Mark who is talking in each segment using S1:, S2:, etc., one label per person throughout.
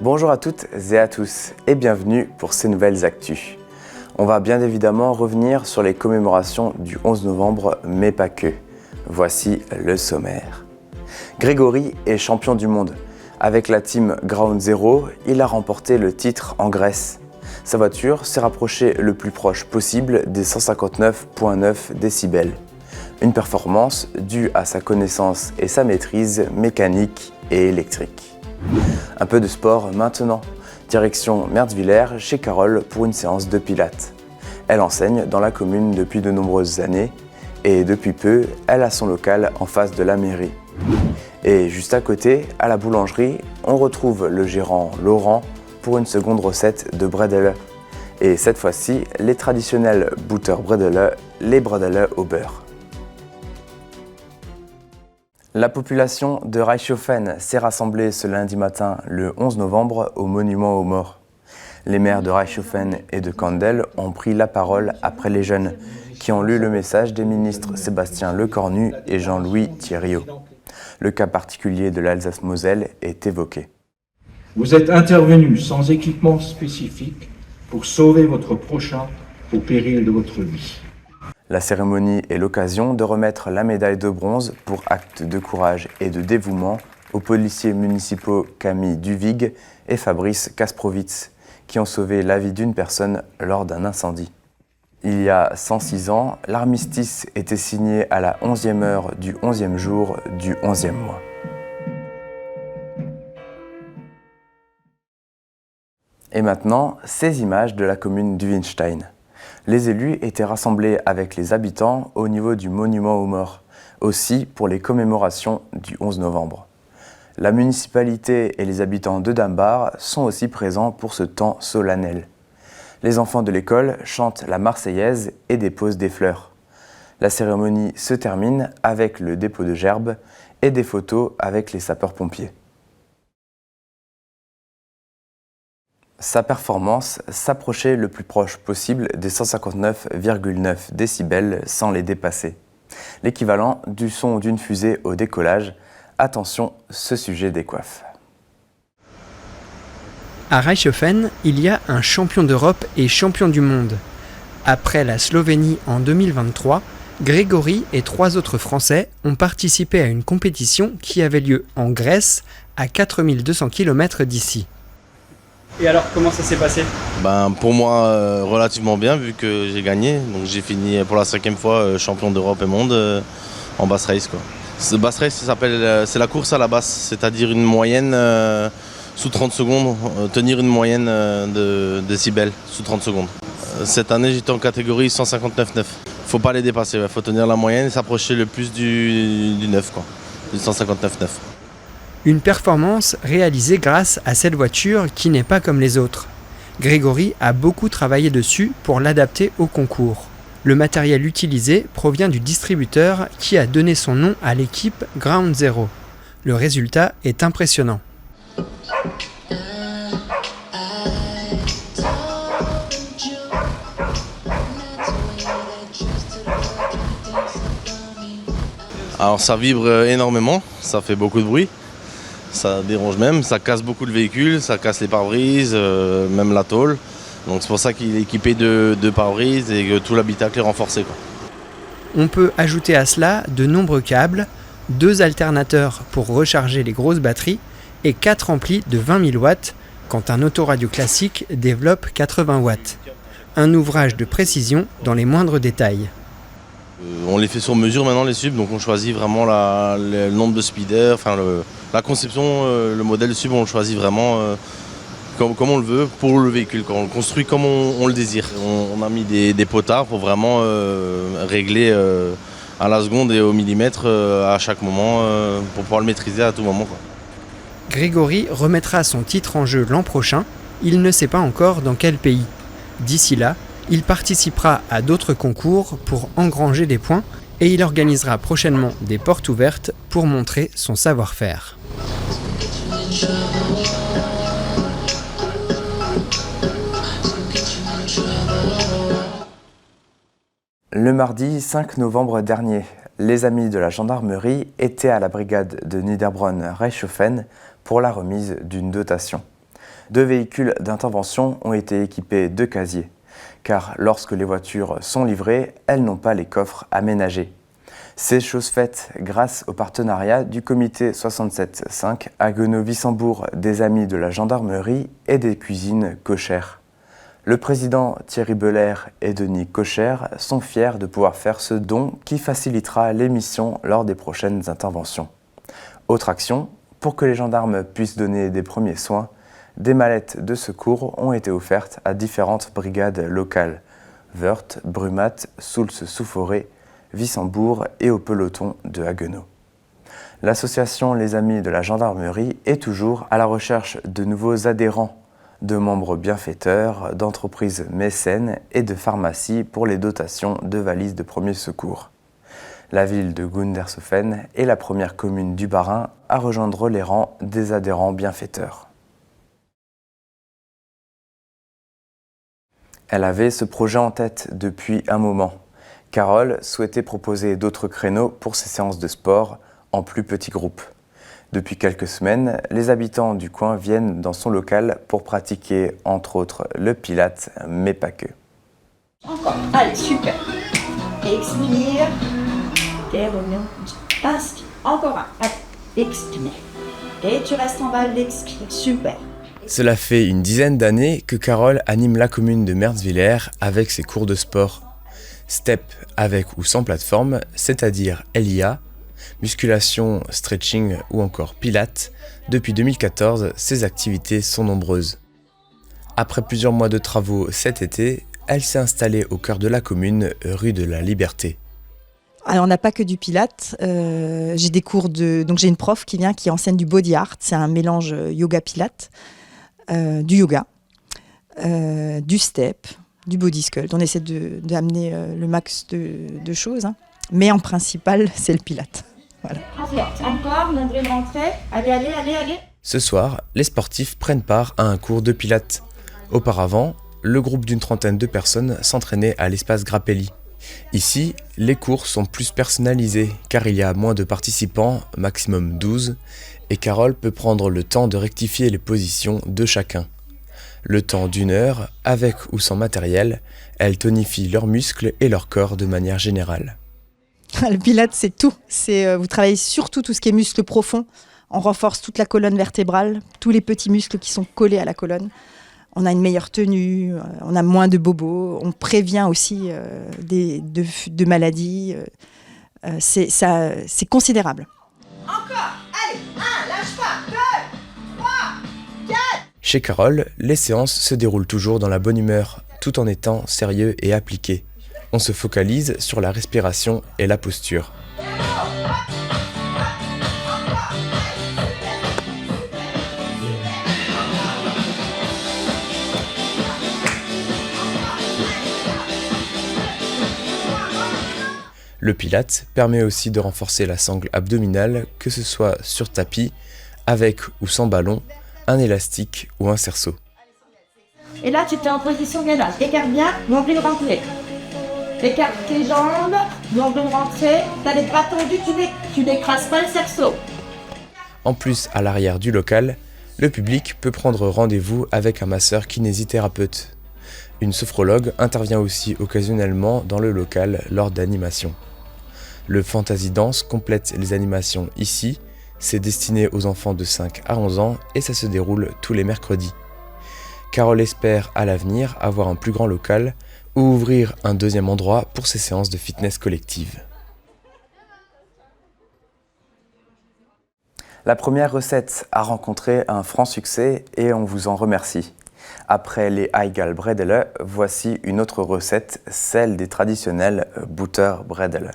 S1: Bonjour à toutes et à tous et bienvenue pour ces nouvelles actus. On va bien évidemment revenir sur les commémorations du 11 novembre, mais pas que. Voici le sommaire. Grégory est champion du monde. Avec la team Ground Zero, il a remporté le titre en Grèce. Sa voiture s'est rapprochée le plus proche possible des 159,9 décibels. Une performance due à sa connaissance et sa maîtrise mécanique et électrique. Un peu de sport maintenant. Direction Mertvillers chez Carole pour une séance de pilates. Elle enseigne dans la commune depuis de nombreuses années et depuis peu, elle a son local en face de la mairie. Et juste à côté, à la boulangerie, on retrouve le gérant Laurent pour une seconde recette de bredele. Et cette fois-ci, les traditionnels butter bredele, les bredele au beurre. La population de Reichshofen s'est rassemblée ce lundi matin, le 11 novembre, au monument aux morts. Les maires de Reichshofen et de Kandel ont pris la parole après les jeunes, qui ont lu le message des ministres Sébastien Lecornu et Jean-Louis Thiriot. Le cas particulier de l'Alsace-Moselle est évoqué.
S2: Vous êtes intervenus sans équipement spécifique pour sauver votre prochain au péril de votre vie.
S1: La cérémonie est l'occasion de remettre la médaille de bronze pour acte de courage et de dévouement aux policiers municipaux Camille Duvig et Fabrice Kasprovitz, qui ont sauvé la vie d'une personne lors d'un incendie. Il y a 106 ans, l'armistice était signé à la 11e heure du 11e jour du 11e mois. Et maintenant, ces images de la commune d'Uwenstein. Les élus étaient rassemblés avec les habitants au niveau du monument aux morts, aussi pour les commémorations du 11 novembre. La municipalité et les habitants de Dambar sont aussi présents pour ce temps solennel. Les enfants de l'école chantent la Marseillaise et déposent des fleurs. La cérémonie se termine avec le dépôt de gerbes et des photos avec les sapeurs-pompiers. Sa performance s'approchait le plus proche possible des 159,9 décibels sans les dépasser. L'équivalent du son d'une fusée au décollage. Attention, ce sujet décoiffe.
S3: À Reichshofen, il y a un champion d'Europe et champion du monde. Après la Slovénie en 2023, Grégory et 3 autres Français ont participé à une compétition qui avait lieu en Grèce, à 4200 km d'ici.
S4: Et alors, comment ça s'est passé ?
S5: Pour moi, relativement bien, vu que j'ai gagné. Donc j'ai fini pour la 5e fois champion d'Europe et monde en bass race, quoi. Ce bass race, c'est la course à la basse, c'est-à-dire une moyenne sous 30 secondes, tenir une moyenne de décibels sous 30 secondes. Cette année, j'étais en catégorie 159,9. Faut pas les dépasser, il faut tenir la moyenne et s'approcher le plus du 9, quoi, du 159,9.
S3: Une performance réalisée grâce à cette voiture qui n'est pas comme les autres. Grégory a beaucoup travaillé dessus pour l'adapter au concours. Le matériel utilisé provient du distributeur qui a donné son nom à l'équipe Ground Zero. Le résultat est impressionnant.
S5: Alors ça vibre énormément, ça fait beaucoup de bruit. Ça dérange même, ça casse beaucoup de véhicules, ça casse les pare-brises, même la tôle. Donc c'est pour ça qu'il est équipé de pare-brises et que tout l'habitacle est renforcé, quoi.
S3: On peut ajouter à cela de nombreux câbles, 2 alternateurs pour recharger les grosses batteries et 4 amplis de 20 000 watts quand un autoradio classique développe 80 watts. Un ouvrage de précision dans les moindres détails.
S5: On les fait sur mesure maintenant, les subs, donc on choisit vraiment le nombre de speeders, la conception, le modèle sub, on le choisit vraiment comme on le veut pour le véhicule, quand on le construit comme on le désire. On a mis des potards pour vraiment régler à la seconde et au millimètre à chaque moment pour pouvoir le maîtriser à tout moment, quoi.
S3: Grégory remettra son titre en jeu l'an prochain, il ne sait pas encore dans quel pays. D'ici là, il participera à d'autres concours pour engranger des points et il organisera prochainement des portes ouvertes pour montrer son savoir-faire.
S1: Le mardi 5 novembre dernier, les amis de la gendarmerie étaient à la brigade de Niederbronn-Reichshofen pour la remise d'une dotation. 2 véhicules d'intervention ont été équipés de casiers, car lorsque les voitures sont livrées, elles n'ont pas les coffres aménagés. C'est chose faite grâce au partenariat du comité 67.5 Haguenau-Wissembourg, des Amis de la Gendarmerie et des cuisines Cochère. Le président Thierry Belair et Denis Cochère sont fiers de pouvoir faire ce don qui facilitera les missions lors des prochaines interventions. Autre action, pour que les gendarmes puissent donner des premiers soins, des mallettes de secours ont été offertes à différentes brigades locales, Wörth, Brumath, Soultz-sous-Forêt, Wissembourg et au peloton de Haguenau. L'association Les Amis de la Gendarmerie est toujours à la recherche de nouveaux adhérents, de membres bienfaiteurs, d'entreprises mécènes et de pharmacies pour les dotations de valises de premiers secours. La ville de Gundershofen est la première commune du Bas-Rhin à rejoindre les rangs des adhérents bienfaiteurs. Elle avait ce projet en tête depuis un moment. Carole souhaitait proposer d'autres créneaux pour ses séances de sport en plus petits groupes. Depuis quelques semaines, les habitants du coin viennent dans son local pour pratiquer entre autres le pilates, mais pas que.
S6: Encore, allez, super. Expire. Et reviens. Inspire. Encore un. Allez, expire. Et tu restes en bas, l'expire. Super.
S1: Cela fait une dizaine d'années que Carole anime la commune de Mertzwiller avec ses cours de sport. Step avec ou sans plateforme, c'est-à-dire LIA, musculation, stretching ou encore pilates, depuis 2014, ces activités sont nombreuses. Après plusieurs mois de travaux cet été, elle s'est installée au cœur de la commune, rue de la Liberté.
S7: Alors on n'a pas que du pilates, j'ai des cours donc j'ai une prof qui vient qui enseigne du body art, c'est un mélange yoga-pilates, du yoga, du step, du body sculpt. On essaie d'amener le max de choses, hein. Mais en principal, c'est le pilates. Voilà.
S6: Encore, on devrait rentrer. Allez.
S1: Ce soir, les sportifs prennent part à un cours de pilates. Auparavant, le groupe d'une trentaine de personnes s'entraînait à l'espace Grappelli. Ici, les cours sont plus personnalisés car il y a moins de participants, maximum 12, et Carole peut prendre le temps de rectifier les positions de chacun. Le temps d'1 heure, avec ou sans matériel, elle tonifie leurs muscles et leur corps de manière générale.
S7: Le pilates, c'est tout. Vous travaillez surtout tout ce qui est muscles profonds. On renforce toute la colonne vertébrale, tous les petits muscles qui sont collés à la colonne. On a une meilleure tenue, on a moins de bobos, on prévient aussi de maladies. C'est considérable.
S6: Encore, allez, 1, lâche pas, 2, 3, 4.
S1: Chez Carole, les séances se déroulent toujours dans la bonne humeur, tout en étant sérieux et appliqué. On se focalise sur la respiration et la posture. Le pilates permet aussi de renforcer la sangle abdominale, que ce soit sur tapis, avec ou sans ballon, un élastique ou un cerceau.
S6: Et là, tu t'es en position gainage. Écarte bien, nombril rentré. Écarte tes jambes, nombril rentré. T'as les bras tendus, tu n'écrases pas le cerceau.
S1: En plus, à l'arrière du local, le public peut prendre rendez-vous avec un masseur kinésithérapeute. Une sophrologue intervient aussi occasionnellement dans le local lors d'animations. Le Fantasy Dance complète les animations ici. C'est destiné aux enfants de 5 à 11 ans et ça se déroule tous les mercredis. Carole espère à l'avenir avoir un plus grand local ou ouvrir un deuxième endroit pour ses séances de fitness collective. La première recette a rencontré un franc succès et on vous en remercie. Après les Eigal Bredele, voici une autre recette, celle des traditionnels Butter Bredele.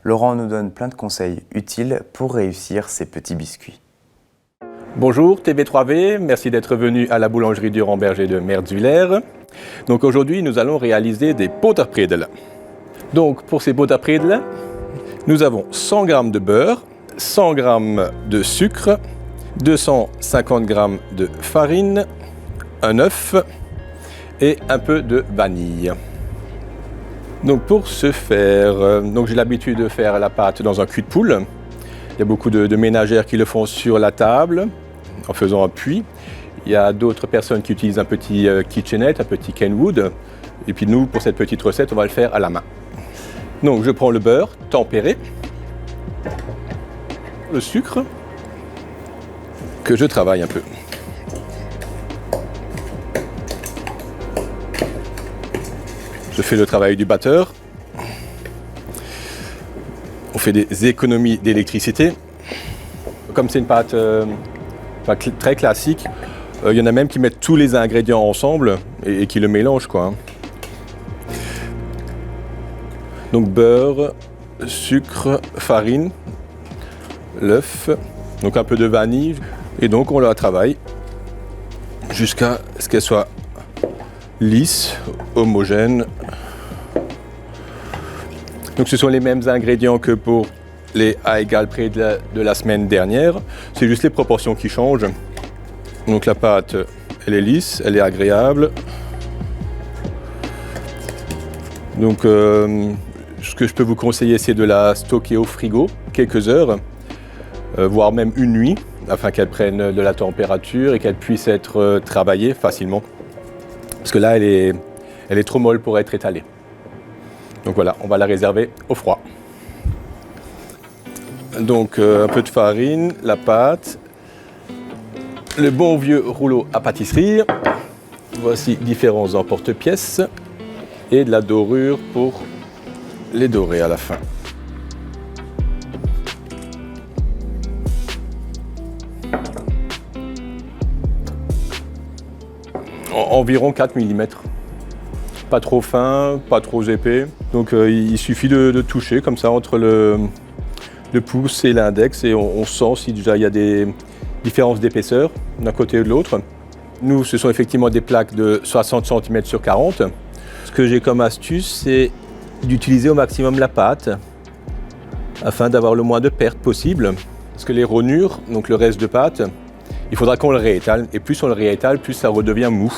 S1: Laurent nous donne plein de conseils utiles pour réussir ces petits biscuits.
S8: Bonjour TV3V, merci d'être venu à la boulangerie du Ramberger de Mertzwiller. Donc aujourd'hui, nous allons réaliser des Butterbredel. Donc pour ces Butterbredel, nous avons 100 g de beurre, 100 g de sucre, 250 g de farine, un œuf et un peu de vanille. Donc pour ce faire, j'ai l'habitude de faire la pâte dans un cul de poule. Il y a beaucoup de ménagères qui le font sur la table en faisant un puits. Il y a d'autres personnes qui utilisent un petit KitchenAid, un petit Kenwood. Et puis nous, pour cette petite recette, on va le faire à la main. Donc je prends le beurre tempéré, le sucre, que je travaille un peu. Je fais le travail du batteur. On fait des économies d'électricité. Comme c'est une pâte très classique, il y en a même qui mettent tous les ingrédients ensemble et qui le mélangent, quoi. Donc beurre, sucre, farine, l'œuf, donc un peu de vanille. Et donc on la travaille jusqu'à ce qu'elle soit lisse, homogène. Donc ce sont les mêmes ingrédients que pour les à égal près de la semaine dernière. C'est juste les proportions qui changent. Donc la pâte, elle est lisse, elle est agréable. Donc ce que je peux vous conseiller, c'est de la stocker au frigo quelques heures, voire même une nuit, afin qu'elle prenne de la température et qu'elle puisse être travaillée facilement. Parce que là, elle est trop molle pour être étalée. Donc voilà, on va la réserver au froid. Donc un peu de farine, la pâte, le bon vieux rouleau à pâtisserie. Voici différents emporte-pièces et de la dorure pour les dorer à la fin. Environ 4 mm. Pas trop fin, pas trop épais. Donc il suffit de toucher comme ça entre le pouce et l'index et on sent si déjà il y a des différences d'épaisseur d'un côté ou de l'autre. Nous, ce sont effectivement des plaques de 60 cm sur 40. Ce que j'ai comme astuce, c'est d'utiliser au maximum la pâte afin d'avoir le moins de pertes possible. Parce que les rainures, donc le reste de pâte, il faudra qu'on le réétale. Et plus on le réétale, plus ça redevient mou.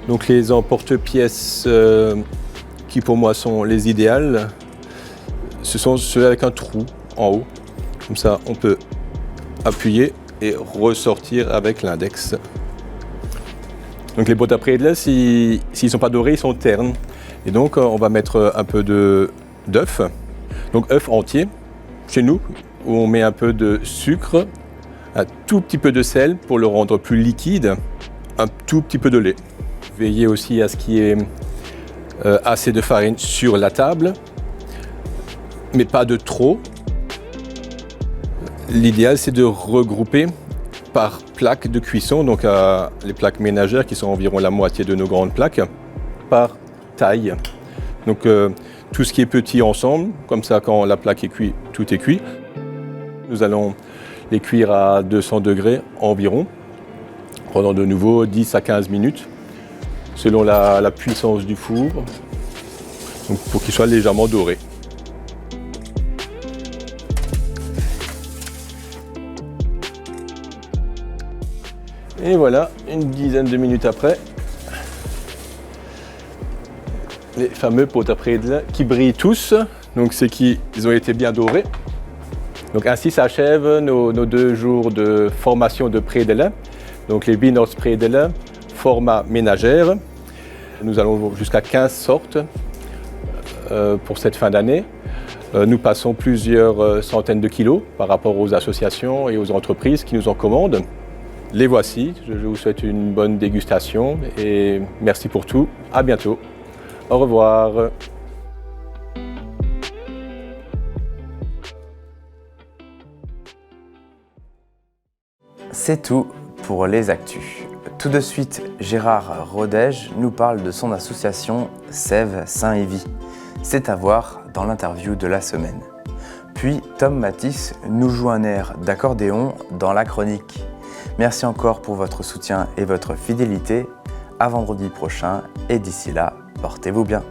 S8: Donc les emporte-pièces qui pour moi sont les idéales, ce sont ceux avec un trou en haut. Comme ça, on peut appuyer et ressortir avec l'index. Donc les bottes à prédel, s'ils ne sont pas dorés, ils sont ternes. Et donc on va mettre un peu d'œuf. Donc œuf entier, chez nous, où on met un peu de sucre, un tout petit peu de sel pour le rendre plus liquide, un tout petit peu de lait. Veillez aussi à ce qu'il y ait assez de farine sur la table, mais pas de trop. L'idéal, c'est de regrouper par plaque de cuisson, donc les plaques ménagères qui sont environ la moitié de nos grandes plaques, par taille. Donc tout ce qui est petit ensemble, comme ça quand la plaque est cuite, tout est cuit. Nous allons les cuire à 200 degrés environ, pendant de nouveau 10 à 15 minutes. Selon la puissance du four, donc pour qu'il soit légèrement doré. Et voilà, une dizaine de minutes après, les fameux potes à prédel qui brillent tous, donc c'est qu'ils ont été bien dorés. Donc ainsi s'achèvent nos 2 jours de formation de prédel, donc les Wienerspredele, format ménagère. Nous allons jusqu'à 15 sortes pour cette fin d'année. Nous passons plusieurs centaines de kilos par rapport aux associations et aux entreprises qui nous en commandent. Les voici, je vous souhaite une bonne dégustation et merci pour tout. À bientôt. Au revoir.
S1: C'est tout pour les actus. Tout de suite, Gérard Rodège nous parle de son association Sève Saint-Évie. C'est à voir dans l'interview de la semaine. Puis Tom Matisse nous joue un air d'accordéon dans la chronique. Merci encore pour votre soutien et votre fidélité. À vendredi prochain et d'ici là, portez-vous bien.